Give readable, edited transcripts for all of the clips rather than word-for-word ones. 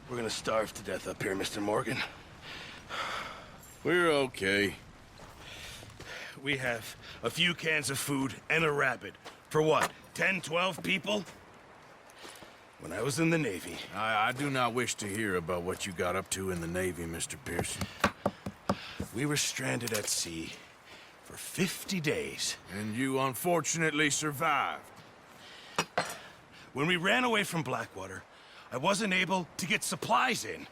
We're gonna starve to death up here, Mr. Morgan. We're okay. We have a few cans of food and a rabbit. For what, 10, 12 people? When I was in the Navy... I do not wish to hear about what you got up to in the Navy, Mr. Pearson. We were stranded at sea for 50 days. And you unfortunately survived. When we ran away from Blackwater, I wasn't able to get supplies in.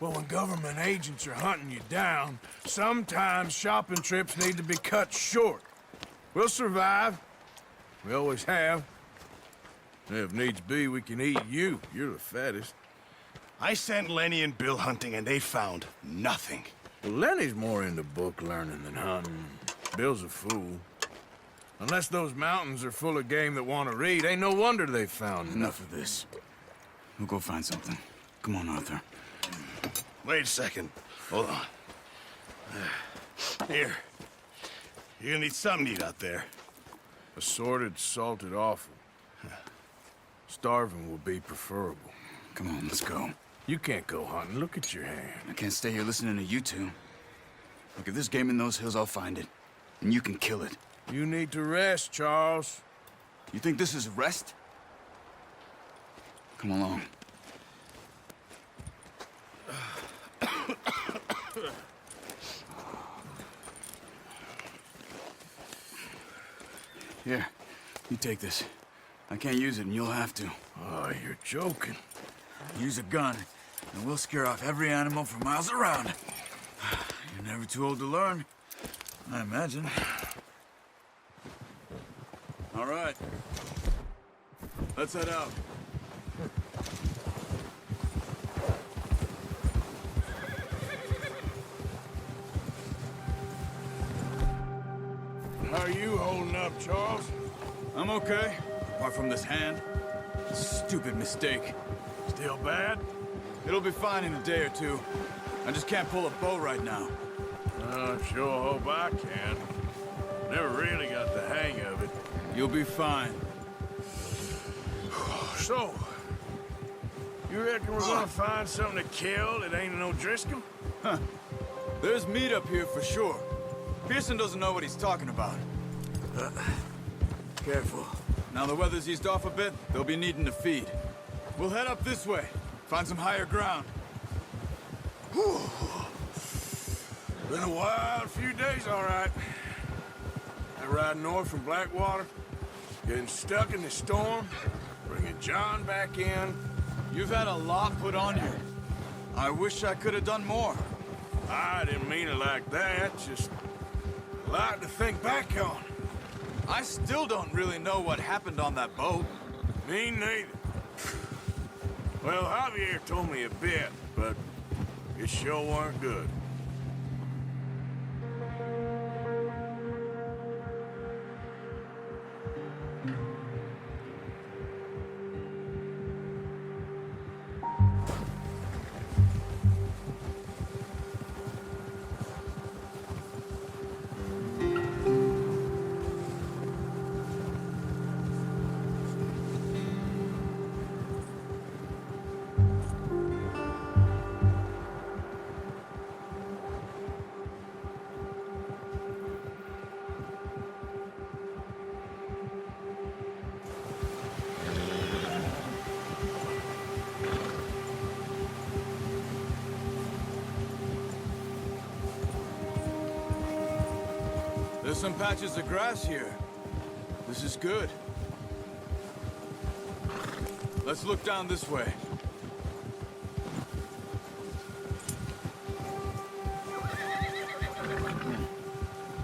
Well, when government agents are hunting you down, sometimes shopping trips need to be cut short. We'll survive. We always have. And if needs be, we can eat you. You're the fattest. I sent Lenny and Bill hunting, and they found nothing. Well, Lenny's more into book learning than hunting. Bill's a fool. Unless those mountains are full of game that want to read, ain't no wonder they found Enough of this. We'll go find something. Come on, Arthur. Wait a second. Hold on. Here. You're gonna need something to eat out there. Assorted, salted offal. Starving will be preferable. Come on, let's go. You can't go hunting. Look at your hand. I can't stay here listening to you two. Look, if there's game in those hills, I'll find it. And you can kill it. You need to rest, Charles. You think this is rest? Come along. Here, you take this. I can't use it, and you'll have to. Oh, you're joking. Use a gun, and we'll scare off every animal for miles around. You're never too old to learn, I imagine. All right. Let's head out. How are you holding up, Charles? I'm okay, apart from this hand. Stupid mistake. Still bad? It'll be fine in a day or two. I just can't pull a bow right now. I sure hope I can. Never really got the hang of it. You'll be fine. So, you reckon we're gonna find something to kill that ain't no Driscoll? Huh. There's meat up here for sure. Pearson doesn't know what he's talking about. Careful. Now the weather's eased off a bit, they'll be needing to feed. We'll head up this way, find some higher ground. Whew. Been a wild few days, all right. That ride north from Blackwater, getting stuck in the storm, bringing John back in. You've had a lot put on you. I wish I could have done more. I didn't mean it like that, just a lot to think back on. I still don't really know what happened on that boat. Me neither. Well, Javier told me a bit, but it sure weren't good. There's some patches of grass here. This is good. Let's look down this way.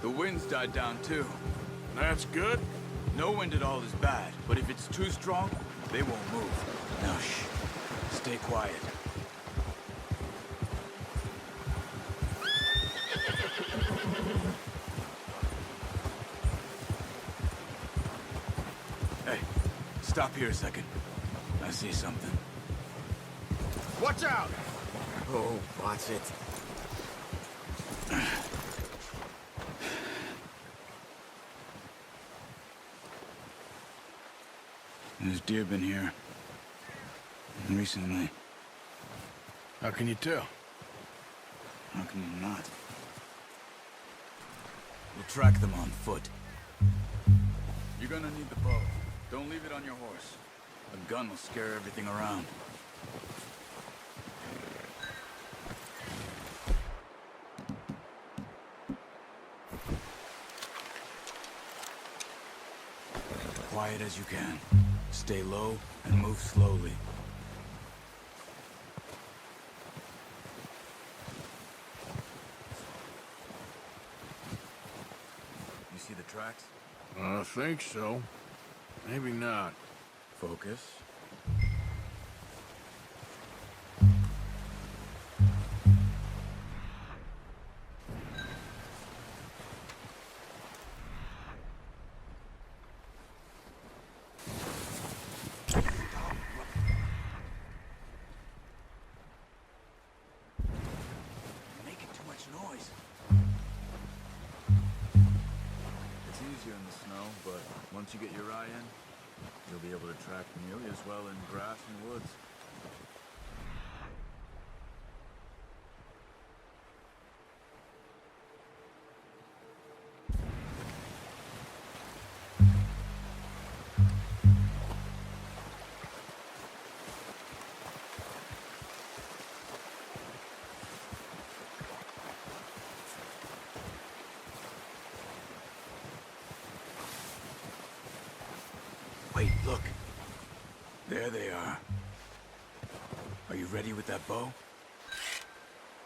The wind's died down too. That's good. No wind at all is bad, but if it's too strong, they won't move. Now shh. Stay quiet. Hey, stop here a second. I see something. Watch out! Oh, watch it. There's deer been here. recently. How can you tell? How can you not? We'll track them on foot. You're gonna need the bow. Don't leave it on your horse. A gun will scare everything around. Quiet as you can. Stay low and move slowly. You see the tracks? I think so. Maybe not. Focus. Making too much noise. It's easier in the snow, but once you get your eye in, you'll be able to track nearly as well in grass and woods. Wait, look. There they are. Are you ready with that bow?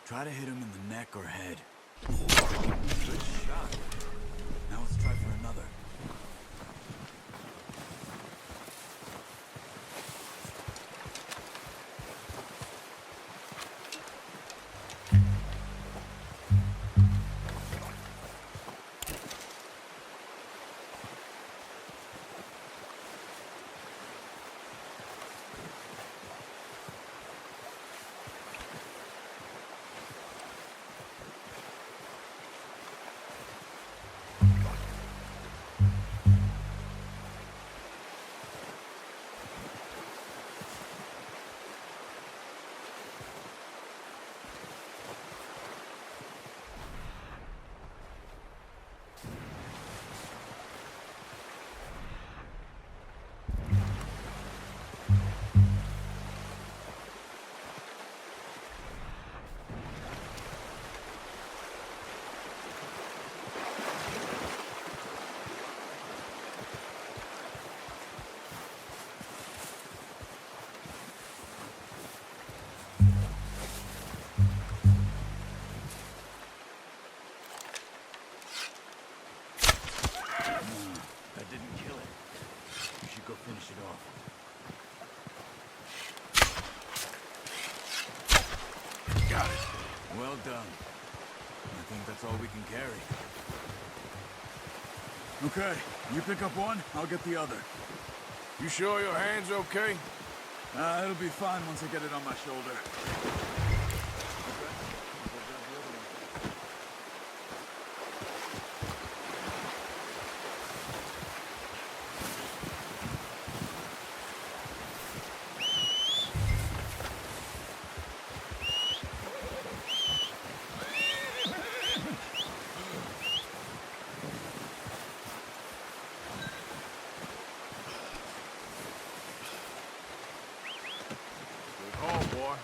Try to hit him in the neck or head. Good shot. Now let's try for another. That didn't kill it. You should go finish it off. Got it. Well done. I think that's all we can carry. Okay, you pick up one, I'll get the other. You sure your hand's okay? It'll be fine once I get it on my shoulder. Good haul, boy.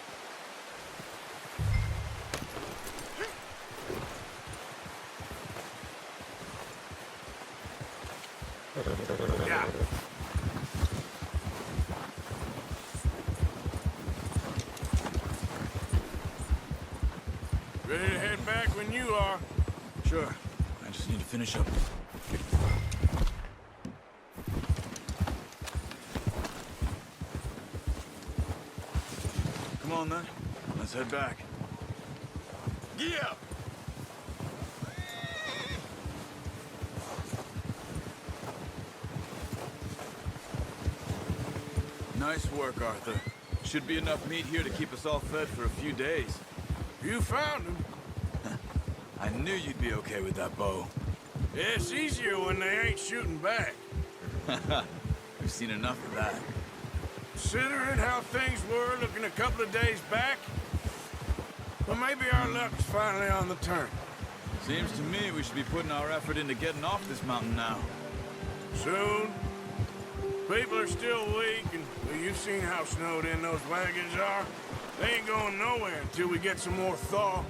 Yeah. Ready to head back when you are. Sure, I just need to finish up. Come on then, let's head back. Yeah. Nice work, Arthur. Should be enough meat here to keep us all fed for a few days. You found him. I knew you'd be okay with that bow. It's easier when they ain't shooting back. We've seen enough of that. Considering how things were looking a couple of days back, well, maybe our luck's finally on the turn. Seems to me we should be putting our effort into getting off this mountain now. Soon. People are still weak, and well, you've seen how snowed in those wagons are. They ain't going nowhere until we get some more thaw.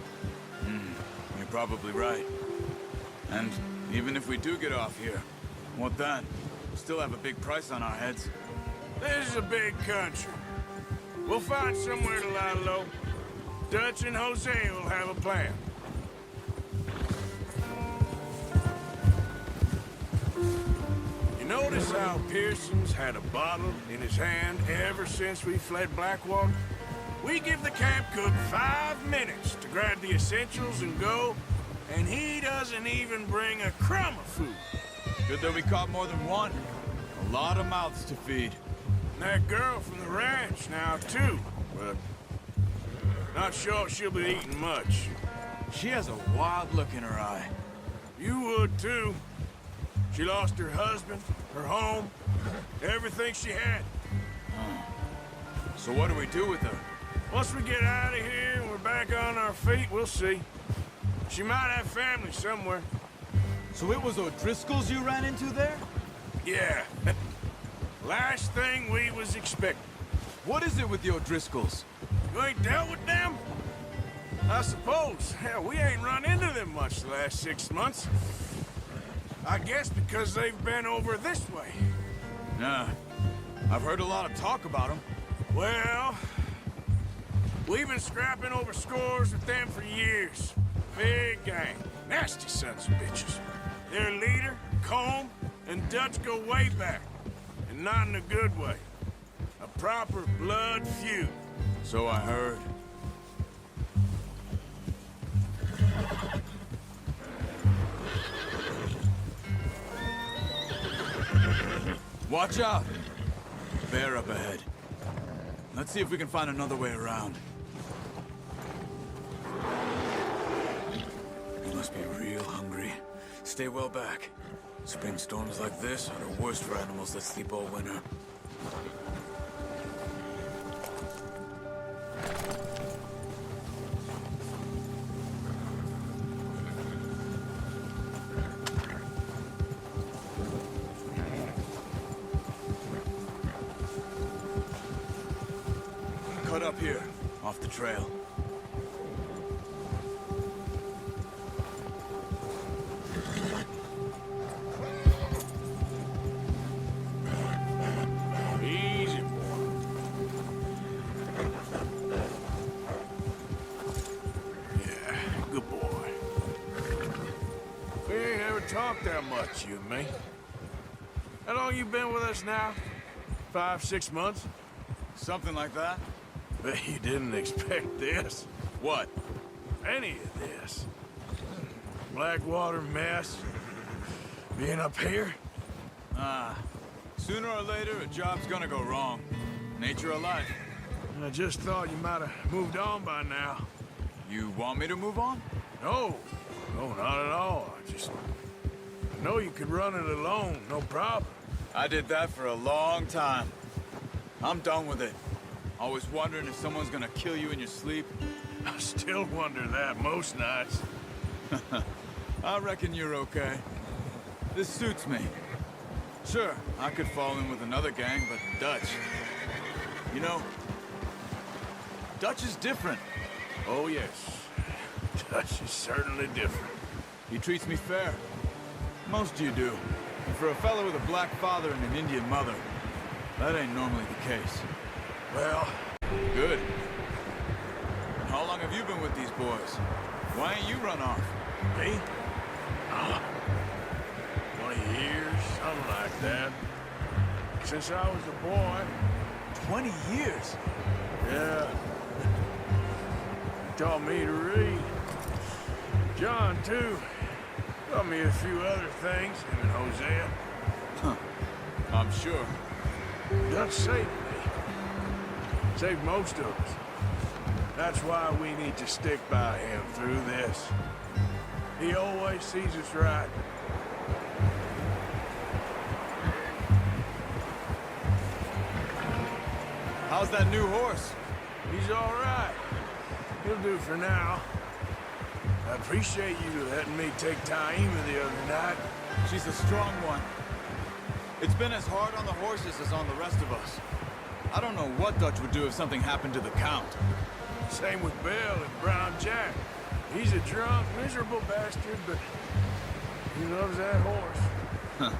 You're probably right. And even if we do get off here, what then? We still have a big price on our heads. This is a big country. We'll find somewhere to lie low. Dutch and Hosea will have a plan. You notice how Pearson's had a bottle in his hand ever since we fled Blackwater? We give the camp cook 5 minutes to grab the essentials and go, and he doesn't even bring a crumb of food. Good that we caught more than one. A lot of mouths to feed. And that girl from the ranch now, too, but not sure she'll be eating much. She has a wild look in her eye. You would, too. She lost her husband, her home, everything she had. So what do we do with her? Once we get out of here and we're back on our feet, we'll see. She might have family somewhere. So it was O'Driscoll's you ran into there? Yeah. Last thing we was expecting. What is it with the O'Driscolls? You ain't dealt with them? I suppose. Hell, we ain't run into them much the last 6 months. I guess because they've been over this way. Nah. I've heard a lot of talk about them. Well, we've been scrapping over scores with them for years. Big gang. Nasty sons of bitches. Their leader, Colm, and Dutch go way back. And not in a good way. A proper blood feud. So I heard. Watch out! Bear up ahead. Let's see if we can find another way around. You must be real hungry. Stay well back. Spring storms like this are the worst for animals that sleep all winter. Cut up here, off the trail. Easy, boy. Yeah, good boy. We ain't ever talked that much, you and me. How long you been with us now? 5, 6 months? Something like that? Bet you didn't expect this. What? Any of this. Blackwater mess. Being up here? Sooner or later, a job's gonna go wrong. Nature of life. I just thought you might have moved on by now. You want me to move on? No. No, not at all. I know you could run it alone, no problem. I did that for a long time. I'm done with it. Always wondering if someone's gonna kill you in your sleep. I still wonder that most nights. I reckon you're okay. This suits me. Sure, I could fall in with another gang, but Dutch... You know, Dutch is different. Oh, yes. Dutch is certainly different. He treats me fair. Most of you do. And for a fellow with a black father and an Indian mother, that ain't normally the case. Well, Good. How long have you been with these boys? Why ain't you run off? me? 20 years, something like that. Since I was a boy. 20 years? Yeah. Taught me to read. John, too. Taught me a few other things, him and Hosea. I'm sure. Dutch saved me. Saved most of us. That's why we need to stick by him through this. He always sees us right. How's that new horse? He's all right. He'll do for now. I appreciate you letting me take Taima the other night. She's a strong one. It's been as hard on the horses as on the rest of us. I don't know what Dutch would do if something happened to the Count. Same with Bill and Brown Jack. He's a drunk, miserable bastard, but he loves that horse.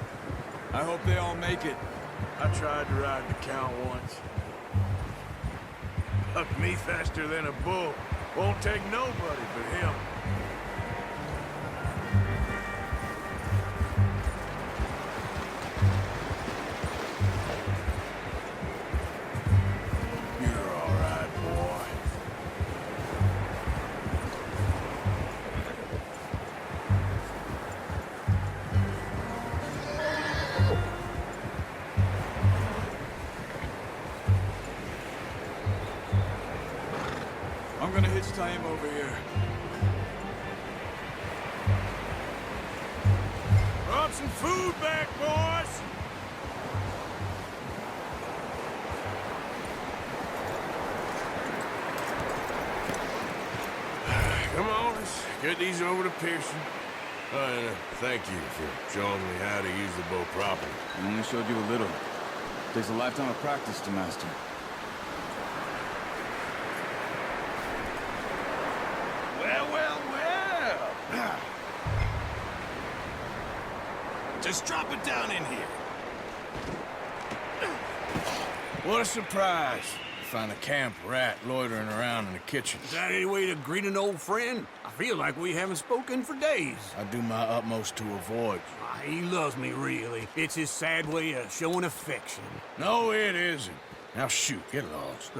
I hope they all make it. I tried to ride the Count once. Bucked me faster than a bull. Won't take nobody but him. You're all right, boy. I'm gonna hitch Taima over here. Brought some food back, boys! Come on, let's get these over to Pearson. And thank you for showing me how to use the bow properly. I only showed you a little. Takes a lifetime of practice to master. Well. Just drop it down in here. What a surprise. To find a camp rat loitering around in the kitchen. Is that any way to greet an old friend? I feel like we haven't spoken for days. I do my utmost to avoid you. He loves me, really. It's his sad way of showing affection. No, it isn't. Now shoot, get lost.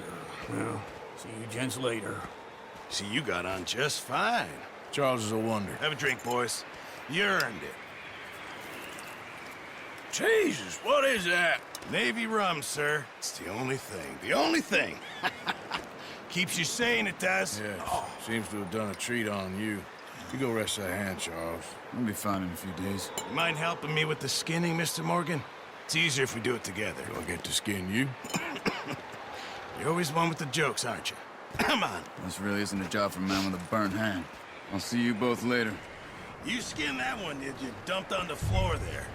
Well, see you gents later. See, you got on just fine. Charles is a wonder. Have a drink, boys. You earned it. Jesus, what is that? Navy rum, sir. It's the only thing. The only thing. Keeps you sane, it does. Yes, seems to have done a treat on you. You go rest that hand, Charles. I'll be fine in a few days. You mind helping me with the skinning, Mr. Morgan? It's easier if we do it together. Do I get to skin you? You're always one with the jokes, aren't you? Come on. This really isn't a job for a man with a burnt hand. I'll see you both later. You skinned that one, did you? Dumped on the floor there.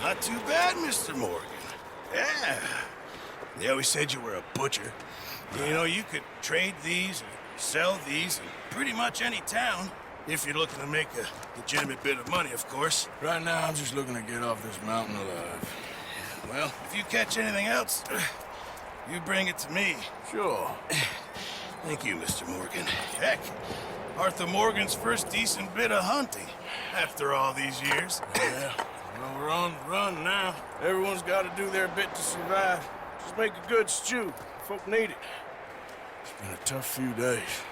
Not too bad, Mr. Morgan. Yeah. They always said you were a butcher. You know, you could trade these or sell these in pretty much any town. If you're looking to make a legitimate bit of money, of course. Right now, I'm just looking to get off this mountain alive. Well, if you catch anything else, you bring it to me. Sure. Thank you, Mr. Morgan. Heck, Arthur Morgan's first decent bit of hunting after all these years. Yeah. Well, we're on the run now. Everyone's got to do their bit to survive. Just make a good stew. Folk need it. It's been a tough few days.